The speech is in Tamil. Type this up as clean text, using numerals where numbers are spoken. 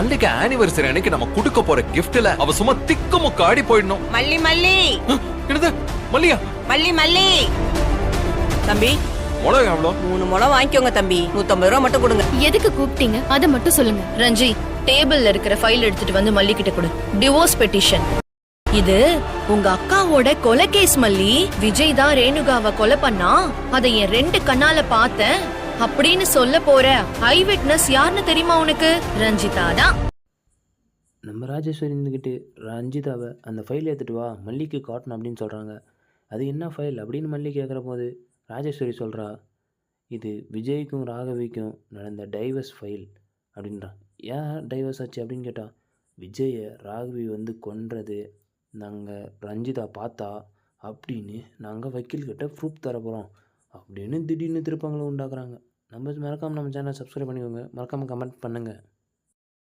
மல்லிகை ஆனிவர்சரி அன்னைக்கு நம்ம கொடுக்க போற கிஃப்ட்ல அவ சும்மா திக்கு முக்க ஆடி போயிடணும். மல்லி மல்லி என்னது மல்லியா? மல்லி மல்லி தம்பி, முளகு எவ்வளோ? 3 முளம் வாங்கிக்கோங்க தம்பி. 150 ரூபா மட்டும் கொடுங்க. எதுக்கு கூப்பிட்டீங்க அதை மட்டும் சொல்லுங்க. ரஞ்சி, டேபிள்ல இருக்கிற ஃபைல் எடுத்துட்டு வந்து மல்லி கிட்ட கொடு. Divorce petition. இது உங்க அக்காவோட கொலை கேஸ் மல்லி. விஜய் தான் ரேணுகாவை கொலை பண்ணா, அதை என் 2 கண்ணால பார்த்தேன் அப்படின்னு சொல்ல போற ஐ விட்னஸ் யாருன்னு தெரியுமா உனக்கு? ரஞ்சிதா தான். நம்ம ராஜேஸ்வரி இருந்துக்கிட்டு ரஞ்சிதாவை அந்த ஃபைல் எடுத்துகிட்டு வா மல்லிக்கு காட்டணும் அப்படின்னு சொல்கிறாங்க. அது என்ன ஃபைல் அப்படின்னு மல்லி கேட்குற போது ராஜேஸ்வரி சொல்கிறா, இது விஜய்க்கும் ராகவிக்கும் நடந்த டைவர்ஸ் ஃபைல் அப்படின்றான். ஏன் டைவர்ஸ் ஆச்சு அப்படின்னு கேட்டால், விஜயை ராகவி வந்து கொன்றது நாங்கள் ரஞ்சிதா பார்த்தா அப்படின்னு நாங்கள் வக்கீல்கிட்ட ப்ரூஃப் தர போகிறோம் அப்படின்னு திடீர்னு திருப்பங்களை உண்டாக்குறாங்க. நம்ம மறக்காமல் நம்ம சேனலை சப்ஸ்கிரைப் பண்ணிக்கோங்க, மறக்காமல் கமெண்ட் பண்ணுங்கள்.